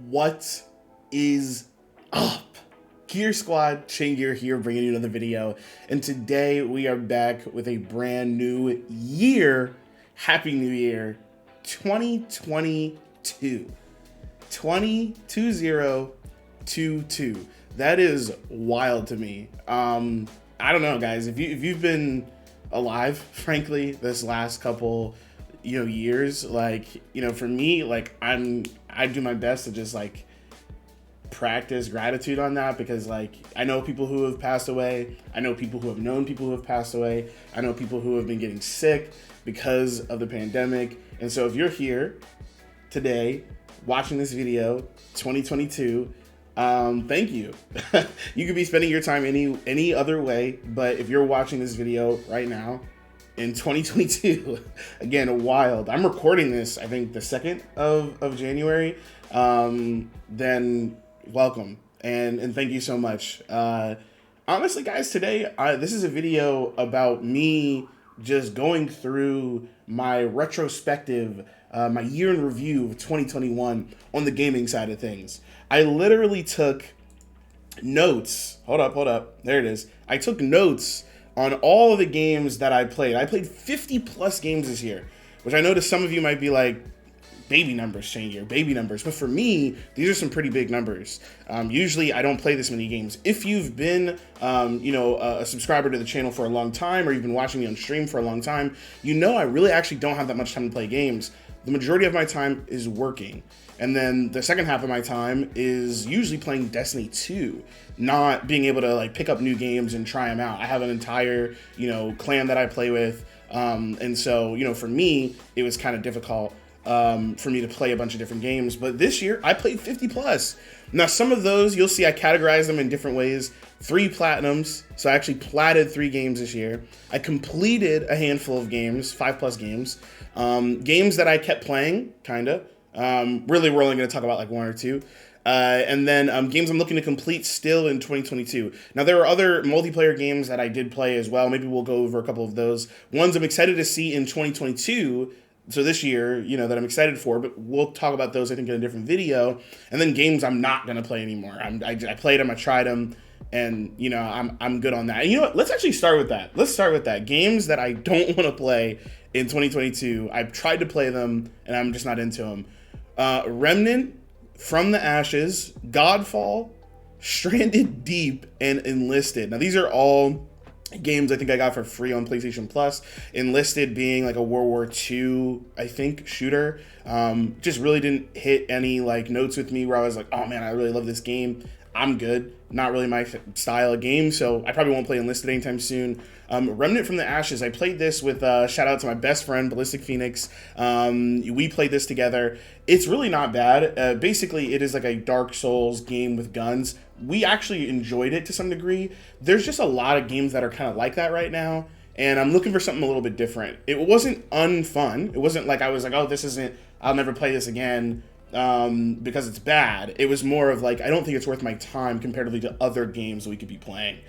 What is up? Gear Squad, Chain Gear here, bringing you another video. And today we are back with a brand new year. Happy New Year 2022. 2022. That is wild to me. I don't know, guys. If you've been alive, frankly, this last couple years, for me, I do my best to just practice gratitude on that, because I know people who have passed away. I know people who have known people who have passed away. I know people who have been getting sick because of the pandemic. And so if you're here today watching this video 2022, thank you. You could be spending your time any other way, but if you're watching this video right now in 2022, again, wild. I'm recording this, I think, the 2nd of January. Then welcome and thank you so much. Honestly, guys, today this is a video about me just going through my retrospective, my year in review of 2021 on the gaming side of things. I literally took notes. Hold up. There it is. I took notes on all of the games that I played. I played 50 plus games this year, which I know to some of you might be like, baby numbers, Chain Gear, baby numbers. But for me, these are some pretty big numbers. Usually I don't play this many games. If you've been, a subscriber to the channel for a long time, or you've been watching me on stream for a long time, I really actually don't have that much time to play games. The majority of my time is working. And then the second half of my time is usually playing Destiny 2, not being able to pick up new games and try them out. I have an entire, clan that I play with. And so, for me, it was kind of difficult for me to play a bunch of different games. But this year I played 50 plus. Now, some of those you'll see I categorize them in different ways. 3 platinums. So I actually platted 3 games this year. I completed a handful of games, 5 plus games. Games that I kept playing, kinda. Really, we're only going to talk about 1 or 2. And then games I'm looking to complete still in 2022. Now, there are other multiplayer games that I did play as well. Maybe we'll go over a couple of those. Ones I'm excited to see in 2022. So this year, that I'm excited for, but we'll talk about those, I think, in a different video. And then games I'm not going to play anymore. I played them, I tried them, and, I'm good on that. And you know what? Let's actually start with that. Let's start with that. Games that I don't want to play in 2022. I've tried to play them, and I'm just not into them. Remnant, From the Ashes, Godfall, Stranded Deep, and Enlisted. Now, these are all games I think I got for free on PlayStation Plus. Enlisted being a World War II, I think, shooter. Just really didn't hit any notes with me where I was like, oh man, I really love this game. I'm good. Not really my style of game, so I probably won't play Enlisted anytime soon. Remnant from the Ashes, I played this with, shout out to my best friend, Ballistic Phoenix. We played this together. It's really not bad. Basically, it is like a Dark Souls game with guns. We actually enjoyed it to some degree. There's just a lot of games that are kind of like that right now, and I'm looking for something a little bit different. It wasn't unfun. It wasn't like I was like, oh, this isn't, I'll never play this again because it's bad. It was more of I don't think it's worth my time comparatively to other games we could be playing.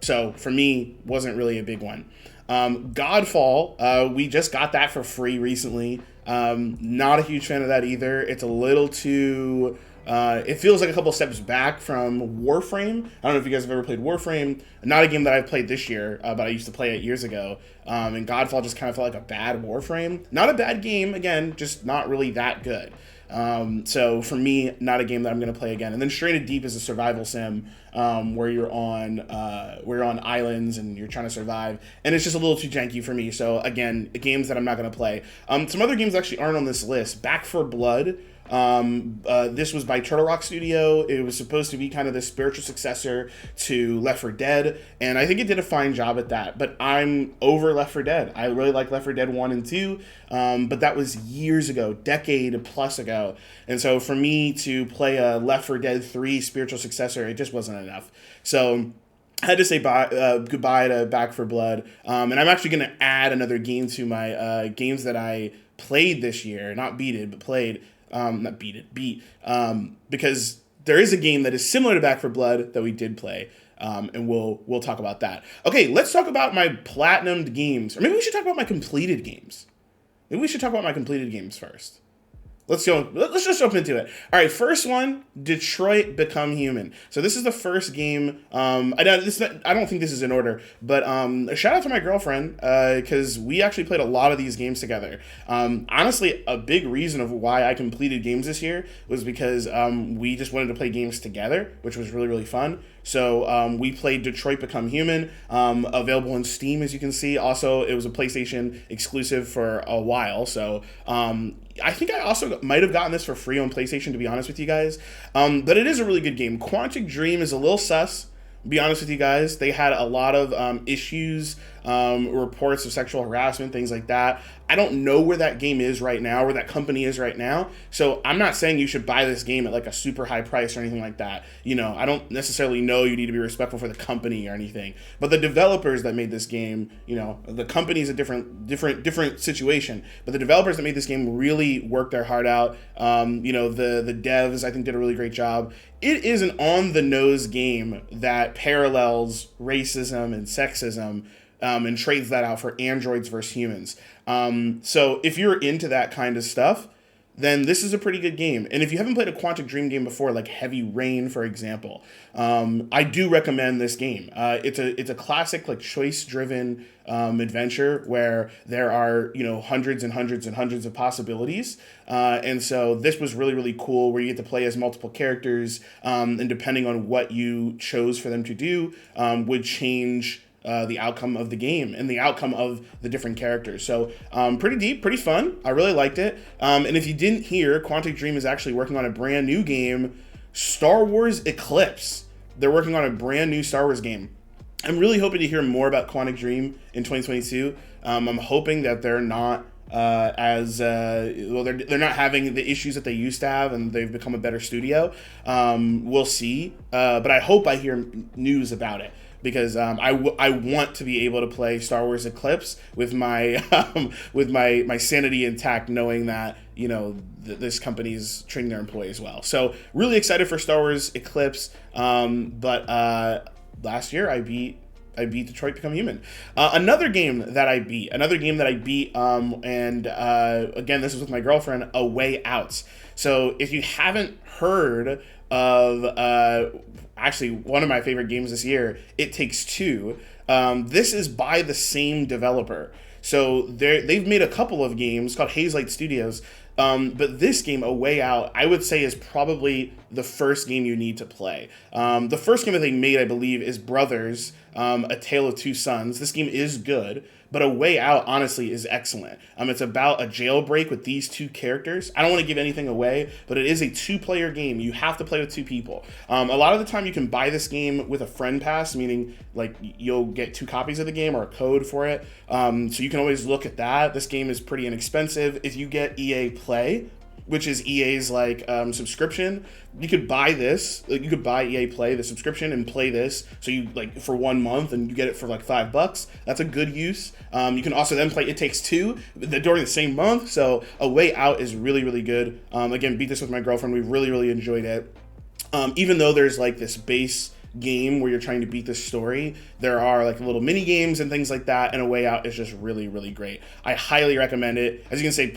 So for me, wasn't really a big one. Godfall, we just got that for free recently. Not a huge fan of that either. It's a little too... it feels like a couple steps back from Warframe. I don't know if you guys have ever played Warframe. Not a game that I've played this year, but I used to play it years ago. And Godfall just kind of felt like a bad Warframe. Not a bad game, again, just not really that good. So for me, not a game that I'm going to play again. And then Stranded Deep is a survival sim where you're on islands and you're trying to survive. And it's just a little too janky for me. So again, games that I'm not going to play. Some other games actually aren't on this list. Back 4 Blood. This was by Turtle Rock Studio. It was supposed to be kind of the spiritual successor to Left 4 Dead, and I think it did a fine job at that, but I'm over Left 4 Dead. I really like Left 4 Dead 1 and 2, but that was years ago, decade plus ago, and so for me to play a Left 4 Dead 3 spiritual successor, it just wasn't enough. So I had to say goodbye to Back 4 Blood, and I'm actually going to add another game to my games that I played this year, not beat, because there is a game that is similar to Back 4 Blood that we did play, and we'll talk about that. Okay, let's talk about my platinumed games, or maybe we should talk about my completed games. Maybe we should talk about my completed games first. let's go. Let's just jump into it. All right, first one, Detroit Become Human. So this is the first game. I don't think this is in order, but a shout out to my girlfriend because we actually played a lot of these games together. Honestly, a big reason of why I completed games this year was because we just wanted to play games together, which was really, really fun. So we played Detroit Become Human, available on Steam, as you can see. Also, it was a PlayStation exclusive for a while. So I think I also might have gotten this for free on PlayStation, to be honest with you guys. But it is a really good game. Quantic Dream is a little sus, to be honest with you guys. They had a lot of issues, reports of sexual harassment, things like that. I don't know where that game is right now, where that company is right now. So I'm not saying you should buy this game at like a super high price or anything like that. You know, I don't necessarily know you need to be respectful for the company or anything. But the developers that made this game, you know, the company is a different situation. But the developers that made this game really worked their heart out. You know, the devs, I think, did a really great job. It is an on-the-nose game that parallels racism and sexism, and trades that out for androids versus humans. So if you're into that kind of stuff, then this is a pretty good game. And if you haven't played a Quantic Dream game before, like Heavy Rain, for example, I do recommend this game. It's a classic, like, choice-driven adventure where there are, you know, hundreds and hundreds and hundreds of possibilities. And so this was really, really cool, where you get to play as multiple characters, and depending on what you chose for them to do, would change the outcome of the game and the outcome of the different characters. So pretty deep, pretty fun. I really liked it. And if you didn't hear, Quantic Dream is actually working on a brand new game, Star Wars Eclipse. They're working on a brand new Star Wars game. I'm really hoping to hear more about Quantic Dream in 2022. I'm hoping that they're not they're not having the issues that they used to have, and they've become a better studio. We'll see. But I hope I hear news about it, because I want to be able to play Star Wars Eclipse with my with my sanity intact, knowing that, you know, this company is treating their employees well. So really excited for Star Wars Eclipse. But last year I beat Detroit Become Human. Another game that I beat, and again, this is with my girlfriend, A Way Out. So if you haven't heard of actually one of my favorite games this year, It Takes Two, this is by the same developer. So they've made a couple of games called Hazelight Studios, but this game, A Way Out, I would say is probably the first game you need to play. The first game that they made, I believe, is Brothers, A Tale of Two Sons. This game is good, but A Way Out, honestly, is excellent. It's about a jailbreak with these two characters. I don't want to give anything away, but it is a two-player game. You have to play with two people. A lot of the time, you can buy this game with a friend pass, meaning like you'll get 2 copies of the game or a code for it. So you can always look at that. This game is pretty inexpensive. If you get EA Play, which is EA's like subscription, you could buy this. Like, you could buy EA Play, the subscription, and play this. So you, like, for 1 month, and you get it for like $5. That's a good use. You can also then play It Takes Two during the same month. So A Way Out is really, really good. Again, beat this with my girlfriend. We really, really enjoyed it. Even though there's like this base game where you're trying to beat this story, there are like little mini games and things like that, and A Way Out is just really, really great. I highly recommend it. As you can say,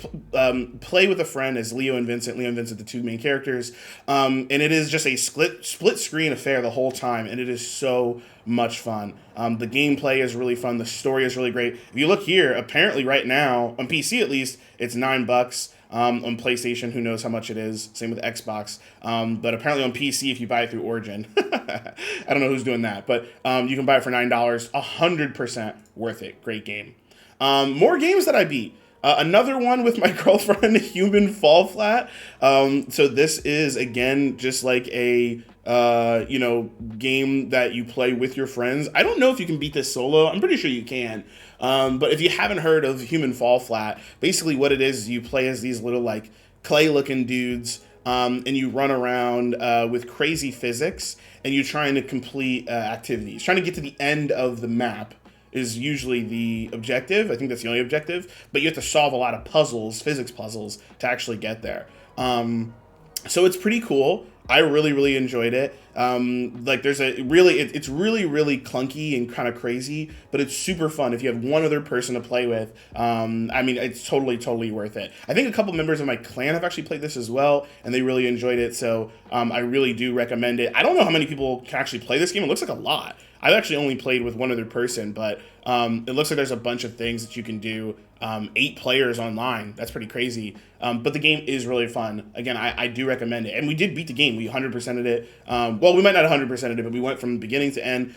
play with a friend as Leo and Vincent, the 2 main characters, and it is just a split screen affair the whole time, and it is so much fun. The gameplay is really fun. The story is really great. If you look here, apparently right now on PC at least, it's $9. On PlayStation, who knows how much it is. Same with Xbox. But apparently on PC, if you buy it through Origin, I don't know who's doing that, but you can buy it for $9. 100% worth it. Great game. More games that I beat. Another one with my girlfriend, Human Fall Flat. So this is, again, just like a game that you play with your friends. I don't know if you can beat this solo. I'm pretty sure you can. But if you haven't heard of Human Fall Flat, basically what it is you play as these little like clay-looking dudes, and you run around with crazy physics, and you're trying to complete activities. Trying to get to the end of the map is usually the objective. I think that's the only objective. But you have to solve a lot of puzzles, physics puzzles, to actually get there. So it's pretty cool. I really, really enjoyed it. Like there's a really, it's really, really clunky and kind of crazy, but it's super fun if you have one other person to play with. I mean, it's totally worth it. I think a couple members of my clan have actually played this as well, and they really enjoyed it. So I really do recommend it. I don't know how many people can actually play this game. It looks like a lot. I've actually only played with one other person, but it looks like there's a bunch of things that you can do. 8 players online. That's pretty crazy. But the game is really fun. Again, I do recommend it. And we did beat the game. We 100%ed it. Well, we might not 100%ed it, but we went from beginning to end.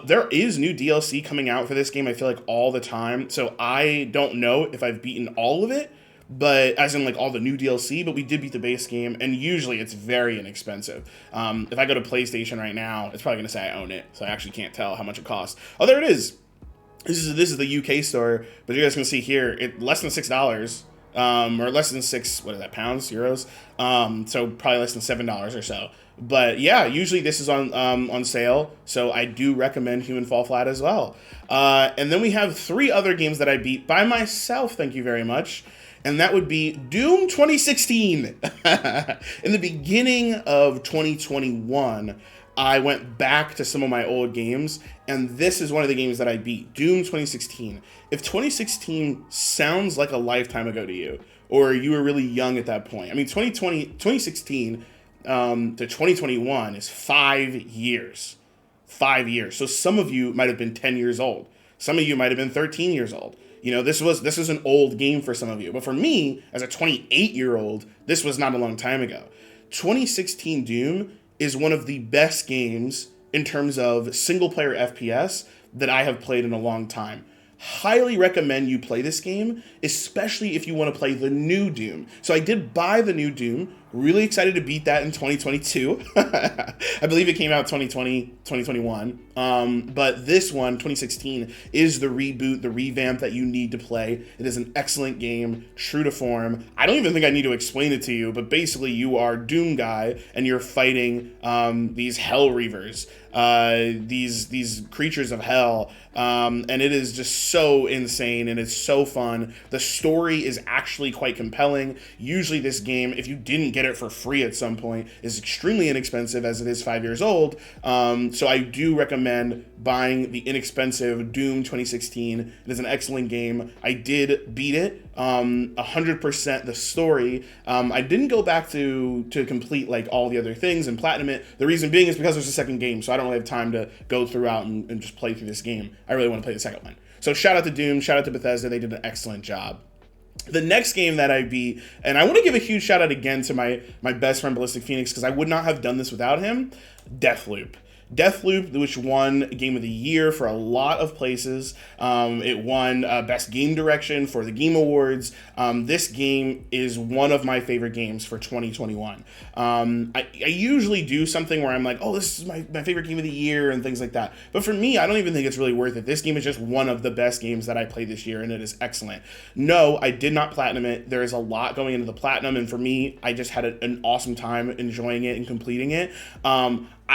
There is new DLC coming out for this game, I feel like, all the time. So I don't know if I've beaten all of it, but as in like all the new DLC, but we did beat the base game, and usually it's very inexpensive. If I go to PlayStation right now, it's probably going to say I own it, so I actually can't tell how much it costs. Oh, there it is. This is the UK store, but you guys can see here, it less than $6, or less than pounds, euros. So probably less than $7 or so. But yeah, usually this is on sale, so I do recommend Human Fall Flat as well. And then we have 3 other games that I beat by myself, thank you very much. And that would be Doom 2016. In the beginning of 2021, I went back to some of my old games, and this is one of the games that I beat, Doom 2016. If 2016 sounds like a lifetime ago to you, or you were really young at that point, I mean, 2016 to 2021 is 5 years. 5 years. So some of you might have been 10 years old. Some of you might have been 13 years old. You know, this is an old game for some of you. But for me, as a 28-year-old, this was not a long time ago. 2016 Doom is one of the best games in terms of single-player FPS that I have played in a long time. Highly recommend you play this game, especially if you want to play the new Doom. So I did buy the new Doom. Really excited to beat that in 2022. I believe it came out 2020, 2021. But this one, 2016, is the reboot, the revamp that you need to play. It is an excellent game, true to form. I don't even think I need to explain it to you, but basically you are Doom Guy, and you're fighting these Hell Reavers, these creatures of hell, and it is just so insane, and it's so fun. The story is actually quite compelling. Usually this game, if you didn't get it for free at some point, is extremely inexpensive, as it is 5 years old. So I do recommend buying the inexpensive Doom 2016. It is an excellent game. I did beat it 100% the story. I didn't go back to complete like all the other things and platinum it. The reason being is because there's a second game, so I don't really have time to go throughout and just play through this game. I really want to play the second one. So shout out to Doom, shout out to Bethesda. They did an excellent job. The next game that I beat, and I want to give a huge shout out again to my best friend Ballistic Phoenix, because I would not have done this without him, Deathloop. Deathloop, which won Game of the Year for a lot of places. It won Best Game Direction for the Game Awards. This game is one of my favorite games for 2021. I usually do something where I'm like, oh, this is my favorite game of the year and things like that. But for me, I don't even think it's really worth it. This game is just one of the best games that I played this year, and it is excellent. No, I did not platinum it. There is a lot going into the platinum, and for me, I just had an awesome time enjoying it and completing it.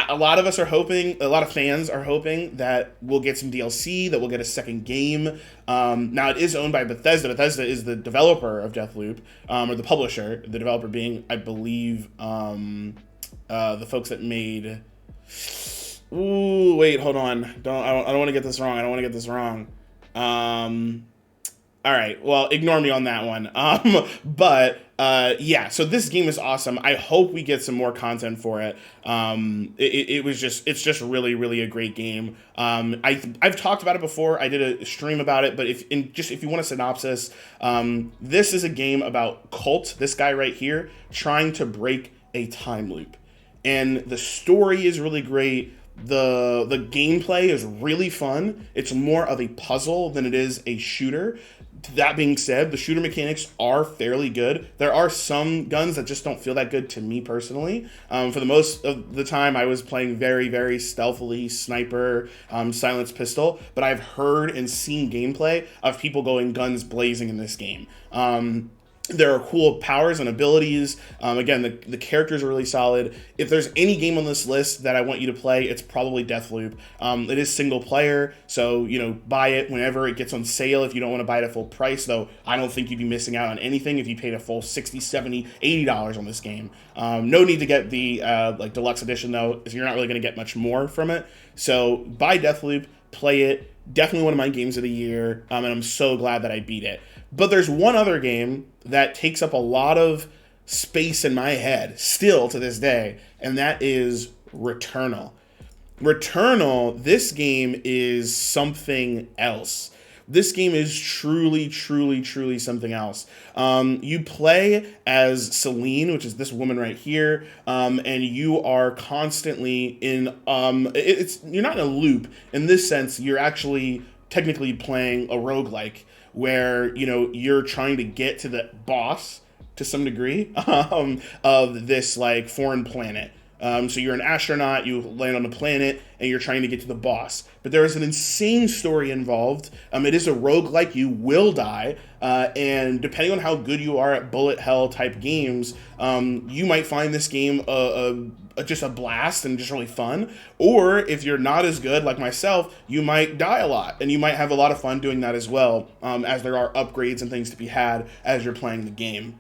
A lot of us are hoping, a lot of fans are hoping that we'll get some DLC, that we'll get a second game. Now, it is owned by Bethesda. Bethesda is the developer of Deathloop, or the publisher, the developer being, I believe, the folks that made... Ooh, wait, hold on. I don't want to get this wrong. All right, well, ignore me on that one. Yeah, so this game is awesome. I hope we get some more content for it. It's just really a great game. I've talked about it before. I did a stream about it, but if you want a synopsis, this is a game about Colt, this guy right here, trying to break a time loop. And the story is really great. The gameplay is really fun. It's more of a puzzle than it is a shooter. That being said, the shooter mechanics are fairly good. There are some guns that just don't feel that good to me personally. For the most of the time, I was playing very stealthily, sniper, silenced pistol, but I've heard and seen gameplay of people going guns blazing in this game. There are cool powers and abilities. Again, the characters are really solid. If there's any game on this list that I want you to play, it's probably Deathloop. It is single player, so buy it whenever it gets on sale if you don't want to buy it at full price, though I don't think you'd be missing out on anything if you paid a full $60, $70, $80 on this game. No need to get the deluxe edition, though, because you're not really going to get much more from it. So buy Deathloop, play it. Definitely one of my games of the year, and I'm so glad that I beat it. But there's one other game that takes up a lot of space in my head still to this day, and that is Returnal. Returnal, this game is something else. This game is truly, truly, truly something else. You play as Celine, which is this woman right here, and you are constantly in. You're not in a loop in this sense. You're actually technically playing a roguelike where you're trying to get to the boss to some degree of this foreign planet. So you're an astronaut, you land on a planet, and you're trying to get to the boss. But there is an insane story involved. It is a roguelike, you will die, and depending on how good you are at bullet hell type games, you might find this game just a blast and just really fun. Or if you're not as good, like myself, you might die a lot, and you might have a lot of fun doing that as well, as there are upgrades and things to be had as you're playing the game.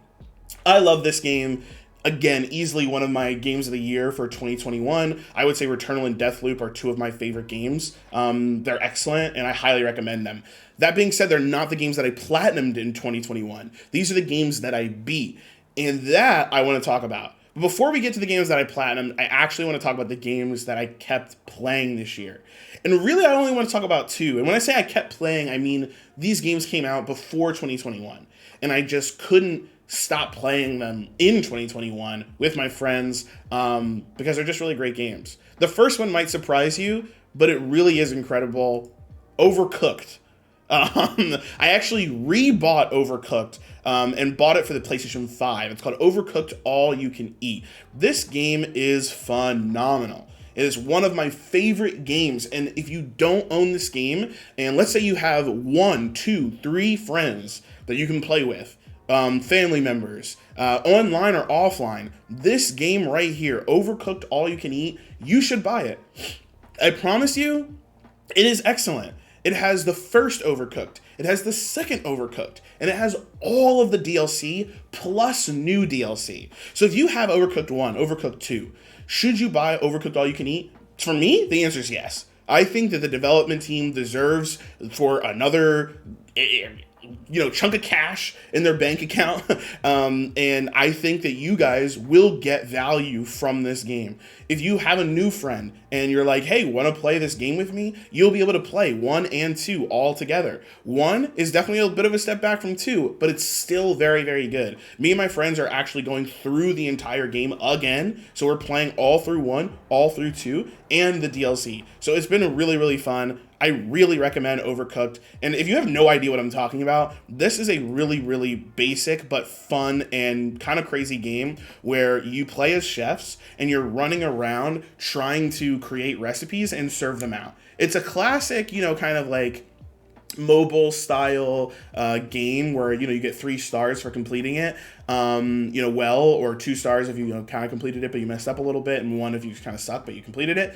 I love this game. Again, easily one of my games of the year for 2021. I would say Returnal and Deathloop are two of my favorite games. They're excellent, and I highly recommend them. That being said, they're not the games that I platinumed in 2021. These are the games that I beat, and that I want to talk about. But before we get to the games that I platinumed, I actually want to talk about the games that I kept playing this year. And really, I only want to talk about two. And when I say I kept playing, I mean these games came out before 2021, and I just couldn't stop playing them in 2021 with my friends because they're just really great games. The first one might surprise you, but it really is incredible. Overcooked. I actually rebought Overcooked and bought it for the PlayStation 5. It's called Overcooked All You Can Eat. This game is phenomenal. It is one of my favorite games, and if you don't own this game, and let's say you have 1, 2, 3 friends that you can play with, family members, online or offline, this game right here, Overcooked All You Can Eat, you should buy it. I promise you, it is excellent. It has the first Overcooked, it has the second Overcooked, and it has all of the DLC plus new DLC. So if you have Overcooked 1, Overcooked 2, should you buy Overcooked All You Can Eat? For me, the answer is yes. I think that the development team deserves for another chunk of cash in their bank account. And I think that you guys will get value from this game. If you have a new friend and you're like, hey, want to play this game with me? You'll be able to play 1 and 2 all together. 1 is definitely a bit of a step back from 2, but it's still very, very good. Me and my friends are actually going through the entire game again. So we're playing all through 1, all through 2, and the DLC. So it's been really, really fun. I really recommend Overcooked. And if you have no idea what I'm talking about, this is a really, really basic but fun and kind of crazy game where you play as chefs and you're running around trying to create recipes and serve them out. It's a classic, kind of like mobile style game where you get 3 stars for completing it, or 2 stars if you kind of completed it but you messed up a little bit, and 1 if you kind of suck but you completed it.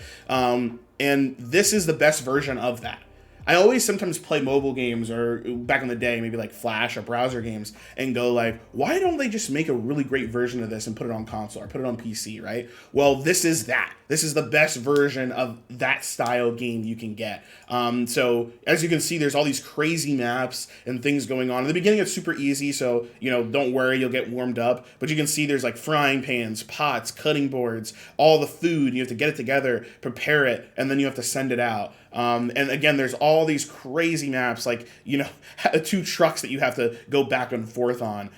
And this is the best version of that. I always sometimes play mobile games, or back in the day, maybe like Flash or browser games, and go like, why don't they just make a really great version of this and put it on console or put it on PC, right? Well, this is that. This is the best version of that style game you can get. So as you can see, there's all these crazy maps and things going on. In the beginning, it's super easy, so don't worry, you'll get warmed up. But you can see there's like frying pans, pots, cutting boards, all the food. You have to get it together, prepare it, and then you have to send it out. And again, there's all these crazy maps, like 2 trucks that you have to go back and forth on.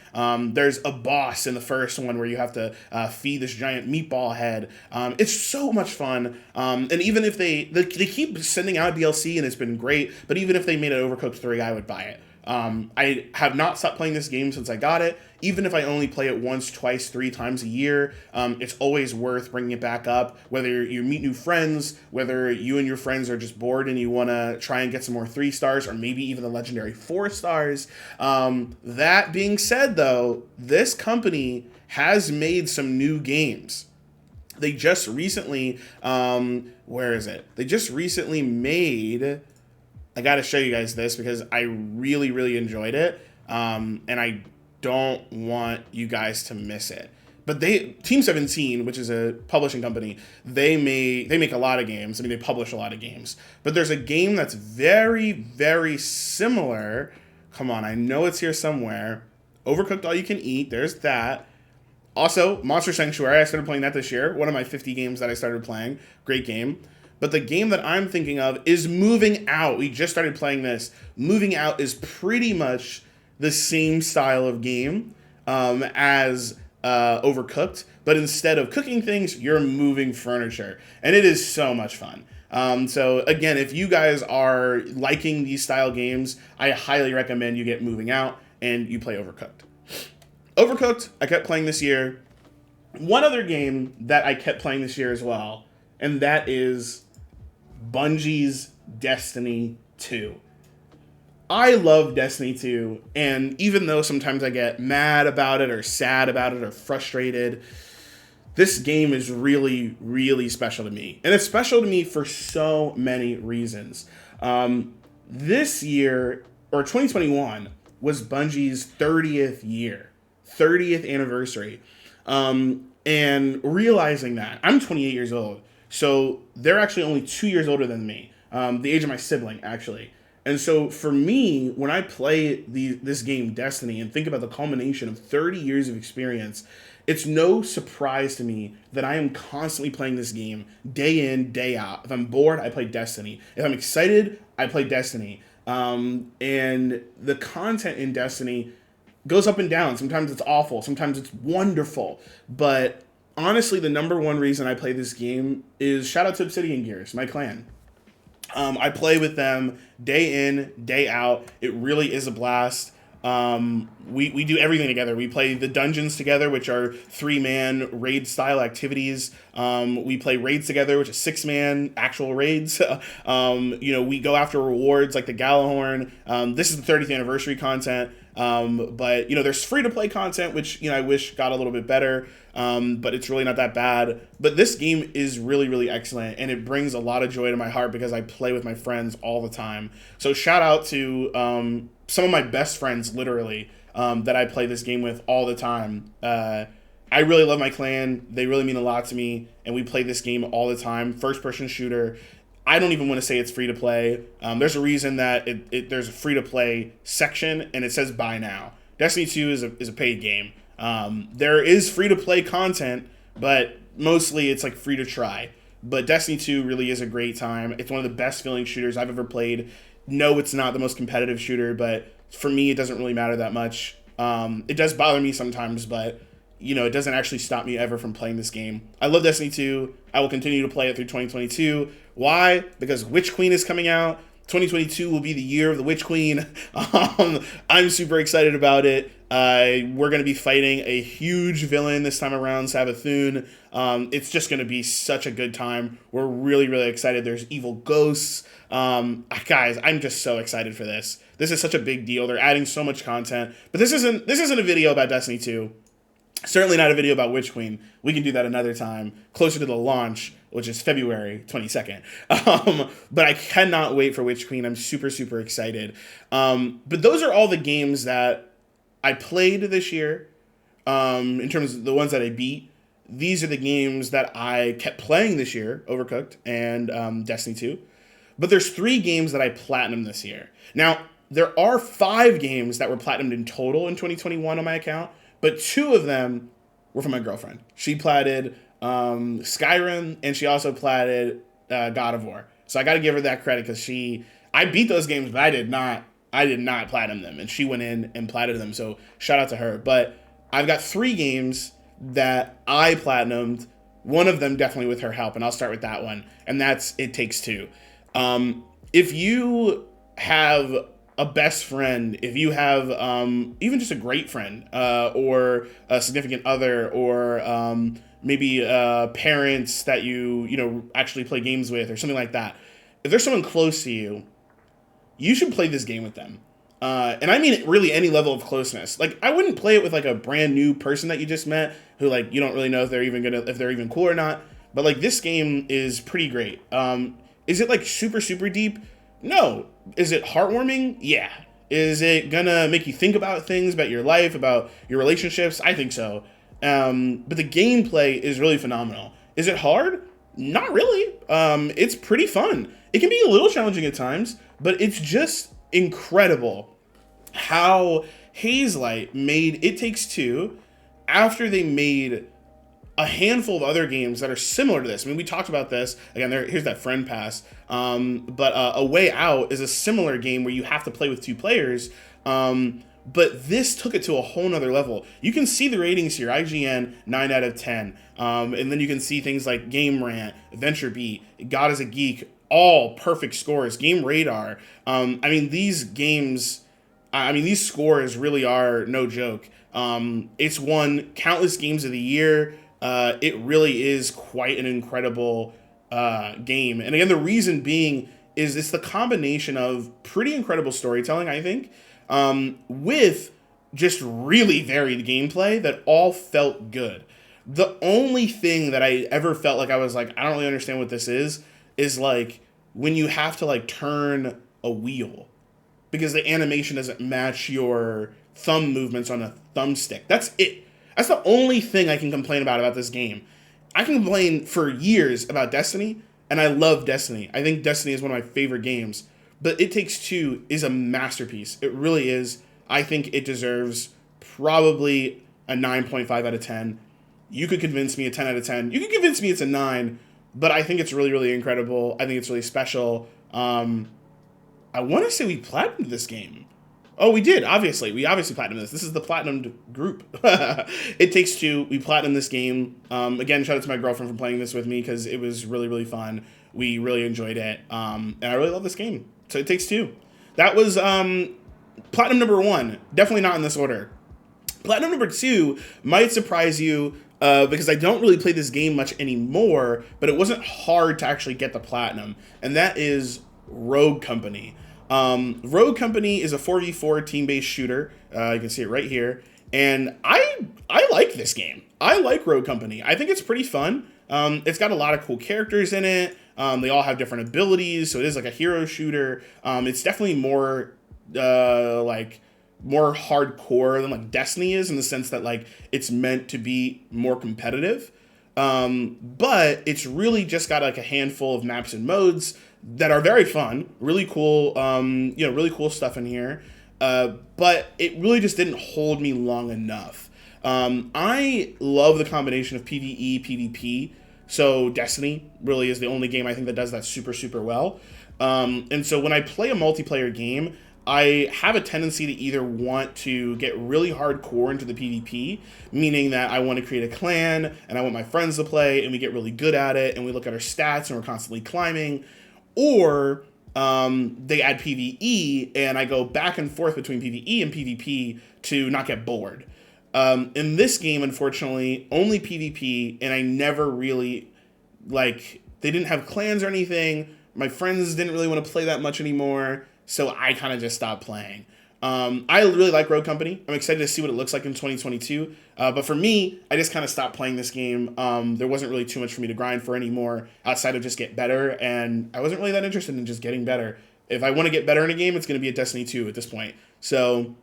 There's a boss in the first one where you have to feed this giant meatball head. It's so much fun. And even if they keep sending out DLC, and it's been great, but even if they made it Overcooked 3, I would buy it. I have not stopped playing this game since I got it. Even if I only play it once, twice, 3 times a year, it's always worth bringing it back up. Whether you meet new friends, whether you and your friends are just bored and you want to try and get some more 3 stars or maybe even the legendary 4 stars. That being said, though, this company has made some new games. They just recently, where is it? They just recently made, I got to show you guys this because I really, really enjoyed it. And I don't want you guys to miss it. But Team 17, which is a publishing company, they make a lot of games. I mean, they publish a lot of games. But there's a game that's very, very similar. Come on, I know it's here somewhere. Overcooked All You Can Eat, there's that. Also, Monster Sanctuary, I started playing that this year. One of my 50 games that I started playing. Great game. But the game that I'm thinking of is Moving Out. We just started playing this. Moving Out is pretty much the same style of game as Overcooked, but instead of cooking things, you're moving furniture, and it is so much fun. So again, if you guys are liking these style games, I highly recommend you get Moving Out and you play Overcooked. Overcooked, I kept playing this year. One other game that I kept playing this year as well, and that is Bungie's Destiny 2. I love Destiny 2, and even though sometimes I get mad about it or sad about it or frustrated, this game is really, really special to me. And it's special to me for so many reasons. This year, or 2021, was Bungie's 30th anniversary. And realizing that, I'm 28 years old, so they're actually only 2 years older than me, the age of my sibling, actually. And so for me, when I play this game, Destiny, and think about the culmination of 30 years of experience, it's no surprise to me that I am constantly playing this game day in, day out. If I'm bored, I play Destiny. If I'm excited, I play Destiny. And the content in Destiny goes up and down. Sometimes it's awful. Sometimes it's wonderful. But honestly, the number one reason I play this game is shout out to Obsidian Gears, my clan. I play with them day in, day out. It really is a blast. We do everything together. We play the dungeons together, which are 3-man raid style activities. We play raids together, which is 6-man actual raids. We go after rewards like the Galahorn. This is the 30th anniversary content. But there's free to play content, which, I wish got a little bit better. But it's really not that bad. But this game is really, really excellent, and it brings a lot of joy to my heart because I play with my friends all the time. So shout out to some of my best friends, literally, that I play this game with all the time. I really love my clan. They really mean a lot to me, and we play this game all the time. First-person shooter. I don't even want to say it's free to play. There's a reason that there's a free to play section, and it says buy now. Destiny 2 is a paid game. There is free to play content, but mostly it's like free to try. But Destiny 2 really is a great time. It's one of the best feeling shooters I've ever played. No, it's not the most competitive shooter, but for me, it doesn't really matter that much. It does bother me sometimes, but it doesn't actually stop me ever from playing this game. I love Destiny 2. I will continue to play it through 2022. Why? Because Witch Queen is coming out. 2022 will be the year of the Witch Queen. I'm super excited about it. We're going to be fighting a huge villain this time around, Savathun. It's just going to be such a good time. We're really, really excited. There's evil ghosts. Guys, I'm just so excited for this. This is such a big deal. They're adding so much content. But this isn't a video about Destiny 2. Certainly not a video about Witch Queen. We can do that another time, closer to the launch, which is February 22nd. But I cannot wait for Witch Queen. I'm super, super excited. But those are all the games that I played this year. In terms of the ones that I beat, these are the games that I kept playing this year, Overcooked and Destiny 2. But there's 3 games that I platinumed this year. Now, there are 5 games that were platinumed in total in 2021 on my account. But 2 of them were from my girlfriend. She platted Skyrim, and she also platted God of War. So I got to give her that credit because I beat those games, but I did not platinum them, and she went in and platted them. So shout out to her. But I've got 3 games that I platinumed. One of them definitely with her help, and I'll start with that one, and that's It Takes Two. If you have a best friend, if you have even just a great friend or a significant other or maybe parents that you actually play games with or something like that, if there's someone close to you, you should play this game with them. And I mean really any level of closeness. Like I wouldn't play it with like a brand new person that you just met who like you don't really know if they're even cool or not. But like this game is pretty great. Is it like super super deep? No. Is it heartwarming? Yeah. Is it gonna make you think about things, about your life, about your relationships? I think so. But the gameplay is really phenomenal. Is it hard? Not really. It's pretty fun. It can be a little challenging at times, but it's just incredible how Hazelight made It Takes Two after they made a handful of other games that are similar to this. I mean, we talked about this. Again, here's that friend pass. But A Way Out is a similar game where you have to play with two players. But this took it to a whole nother level. You can see the ratings here. IGN, 9 out of 10. And then you can see things like Game Rant, VentureBeat, God is a Geek, all perfect scores. Game Radar. I mean, these games, these scores really are no joke. It's won countless games of the year. It really is quite an incredible game. And again, the reason being is it's the combination of pretty incredible storytelling, I think, with just really varied gameplay that all felt good. The only thing that I ever felt like I was like, I don't really understand what this is like when you have to like turn a wheel because the animation doesn't match your thumb movements on a thumbstick. That's it. That's the only thing I can complain about this game. I can complain for years about Destiny, and I love Destiny. I think Destiny is one of my favorite games. But It Takes Two is a masterpiece. It really is. I think it deserves probably a 9.5 out of 10. You could convince me a 10 out of 10. You could convince me it's a 9, but I think it's really, really incredible. I think it's really special. I want to say we platinumed this game. Oh, we did, obviously. We obviously platinumed this. This is the platinumed group. It Takes Two. We platinumed this game. Again, shout out to my girlfriend for playing this with me because it was really, really fun. We really enjoyed it. And I really love this game. So It Takes Two. That was platinum number 1. Definitely not in this order. Platinum number 2 might surprise you because I don't really play this game much anymore, but it wasn't hard to actually get the platinum. And that is Rogue Company. Rogue Company is a 4v4 team-based shooter. You can see it right here. And I like this game. I like Rogue Company. I think it's pretty fun. It's got a lot of cool characters in it. They all have different abilities, so it is like a hero shooter. It's definitely more more hardcore than like Destiny is in the sense that like it's meant to be more competitive. But it's really just got like a handful of maps and modes that are very fun, really cool, really cool stuff in here. But it really just didn't hold me long enough. I love the combination of PvE, PvP. So Destiny really is the only game I think that does that super, super well. And so when I play a multiplayer game, I have a tendency to either want to get really hardcore into the PvP, meaning that I want to create a clan and I want my friends to play and we get really good at it and we look at our stats and we're constantly climbing, or they add PvE and I go back and forth between PvE and PvP to not get bored. In this game, unfortunately, only PvP, and I never really, they didn't have clans or anything. My friends didn't really want to play that much anymore, so I kind of just stopped playing. I really like Rogue Company. I'm excited to see what it looks like in 2022. But for me, I just kind of stopped playing this game. There wasn't really too much for me to grind for anymore outside of just get better, and I wasn't really that interested in just getting better. If I want to get better in a game, it's going to be a Destiny 2 at this point. So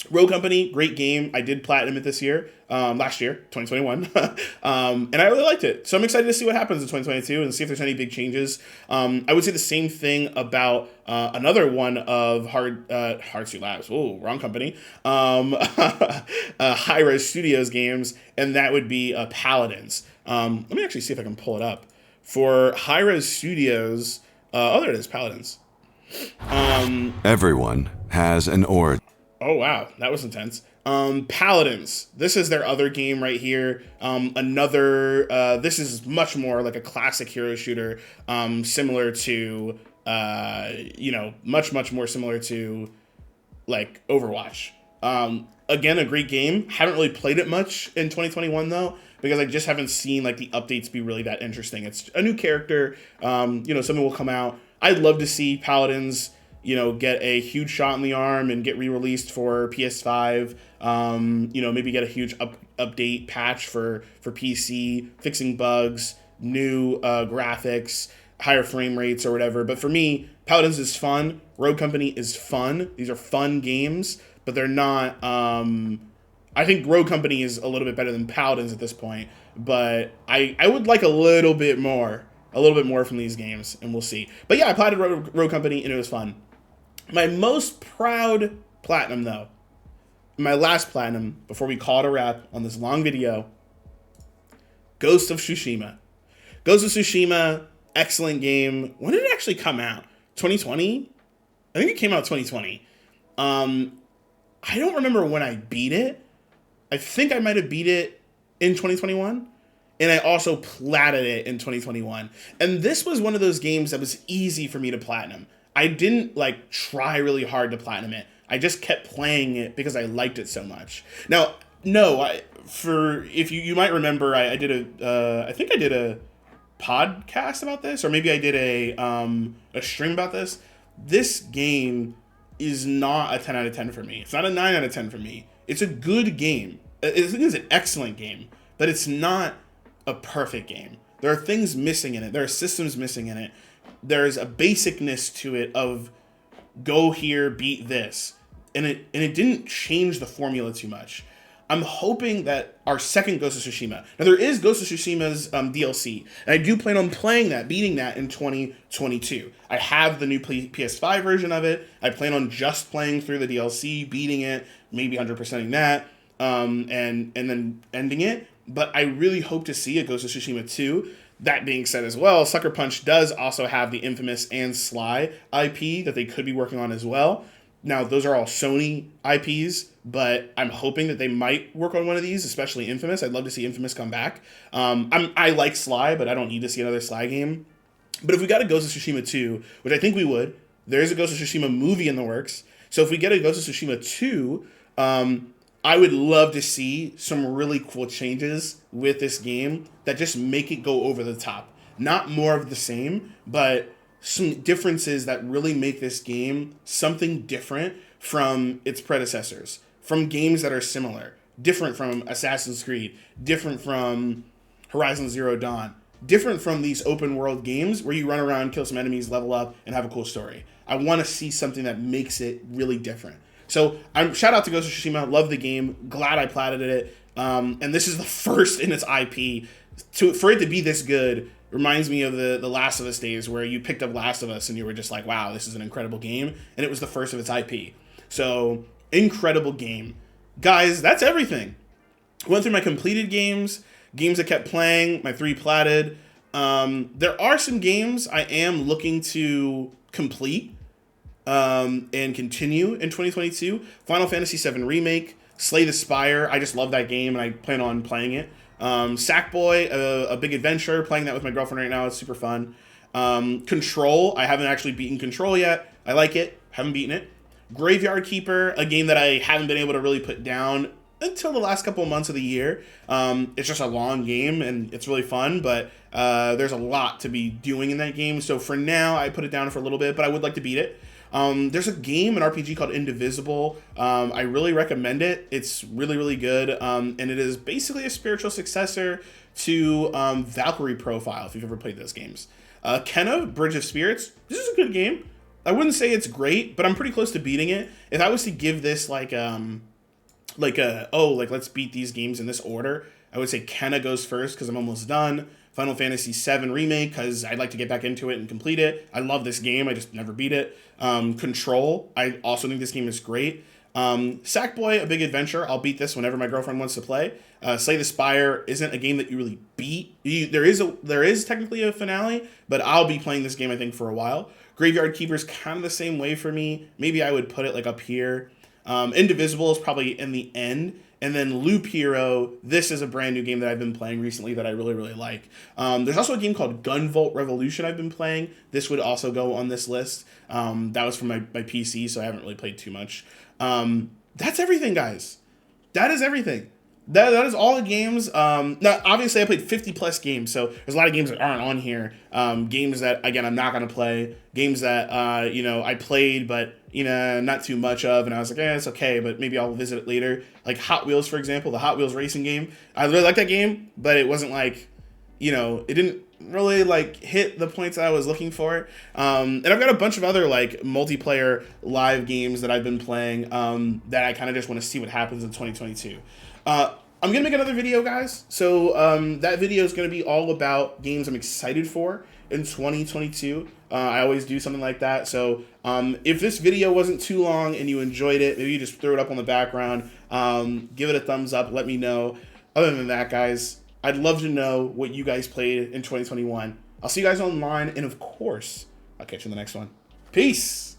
Rogue Company, great game. I did platinum it this year, last year, 2021, and I really liked it. So I'm excited to see what happens in 2022 and see if there's any big changes. I would say the same thing about another one of Hardsuit Labs. Oh, wrong company. Hi-Res Studios games, and that would be Paladins. Let me actually see if I can pull it up. For Hi-Res Studios, there it is, Paladins. Everyone has an origin. Oh, wow. That was intense. Paladins. This is their other game right here. This is much more like a classic hero shooter, similar to, much more similar to like Overwatch. Again, a great game. Haven't really played it much in 2021 though, because I just haven't seen like the updates be really that interesting. It's a new character. Something will come out. I'd love to see Paladins, get a huge shot in the arm and get re-released for PS5. Maybe get a huge update patch for PC, fixing bugs, new graphics, higher frame rates or whatever. But for me, Paladins is fun. Rogue Company is fun. These are fun games, but they're not. I think Rogue Company is a little bit better than Paladins at this point, but I would like a little bit more from these games, and we'll see. But yeah, I played Rogue Company, and it was fun. My most proud platinum, though, my last platinum, before we call it a wrap on this long video, Ghost of Tsushima. Ghost of Tsushima, excellent game. When did it actually come out? 2020? I think it came out 2020. I don't remember when I beat it. I think I might have beat it in 2021. And I also platted it in 2021. And this was one of those games that was easy for me to platinum. I didn't try really hard to platinum it. I just kept playing it because I liked it so much. Now, if you might remember, I did a podcast about this, or maybe I did a stream about this. This game is not a 10 out of 10 for me. It's not a 9 out of 10 for me. It's a good game. It's an excellent game, but it's not a perfect game. There are things missing in it. There are systems missing in it. There's a basicness to it of go here, beat this. And it didn't change the formula too much. I'm hoping that our second Ghost of Tsushima. Now, there is Ghost of Tsushima's DLC, and I do plan on playing that, beating that in 2022. I have the new PS5 version of it. I plan on just playing through the DLC, beating it, maybe 100%ing that, and then ending it. But I really hope to see a Ghost of Tsushima 2. That being said as well, Sucker Punch does also have the Infamous and Sly IP that they could be working on as well. Now, those are all Sony IPs, but I'm hoping that they might work on one of these, especially Infamous. I'd love to see Infamous come back. I like Sly, but I don't need to see another Sly game. But if we got a Ghost of Tsushima 2, which I think we would, there is a Ghost of Tsushima movie in the works. So if we get a Ghost of Tsushima 2, I would love to see some really cool changes with this game that just make it go over the top. Not more of the same, but some differences that really make this game something different from its predecessors, from games that are similar, different from Assassin's Creed, different from Horizon Zero Dawn, different from these open world games where you run around, kill some enemies, level up, and have a cool story. I want to see something that makes it really different. So shout out to Ghost of Tsushima, love the game, glad I platted it, and this is the first in its IP. For it to be this good reminds me of the Last of Us days where you picked up Last of Us and you were just like, wow, this is an incredible game. And it was the first of its IP. So, incredible game. Guys, that's everything. Went through my completed games I kept playing, my 3 platted. There are some games I am looking to complete and continue in 2022. Final Fantasy VII Remake, Slay the Spire. I just love that game and I plan on playing it. Sackboy, a big adventure, playing that with my girlfriend right now. It's super fun. Control, I haven't actually beaten Control yet. I like it, haven't beaten it. Graveyard Keeper, a game that I haven't been able to really put down until the last couple of months of the year. It's just a long game and it's really fun, but there's a lot to be doing in that game. So for now, I put it down for a little bit, but I would like to beat it. There's a game, an RPG called Indivisible. I really recommend it. It's really, really good. And it is basically a spiritual successor to Valkyrie Profile, if you've ever played those games. Kenna, Bridge of Spirits. This is a good game. I wouldn't say it's great, but I'm pretty close to beating it. If I was to give this let's beat these games in this order, I would say Kenna goes first because I'm almost done. Final Fantasy VII Remake, because I'd like to get back into it and complete it. I love this game. I just never beat it. Control, I also think this game is great. Sackboy, A Big Adventure. I'll beat this whenever my girlfriend wants to play. Slay the Spire isn't a game that you really beat. There is technically a finale, but I'll be playing this game, I think, for a while. Graveyard Keeper's kind of the same way for me. Maybe I would put it up here. Indivisible is probably in the end. And then Loop Hero, this is a brand new game that I've been playing recently that I really, really like. There's also a game called Gunvolt Revolution I've been playing. This would also go on this list. That was from my PC, so I haven't really played too much. That's everything, guys. That is everything. That is all the games. Now, obviously, I played 50 plus games, so there's a lot of games that aren't on here. Games that, again, I'm not going to play. Games that, I played, but, not too much of. And I was like, it's okay, but maybe I'll visit it later. Like Hot Wheels, for example, the Hot Wheels racing game. I really like that game, but it wasn't like, it didn't really like hit the points that I was looking for. And I've got a bunch of other like multiplayer live games that I've been playing that I kind of just want to see what happens in 2022. I'm going to make another video, guys. So that video is going to be all about games I'm excited for in 2022. I always do something like that. So if this video wasn't too long and you enjoyed it, maybe you just throw it up on the background, give it a thumbs up, let me know. Other than that, guys, I'd love to know what you guys played in 2021. I'll see you guys online, and of course, I'll catch you in the next one. Peace!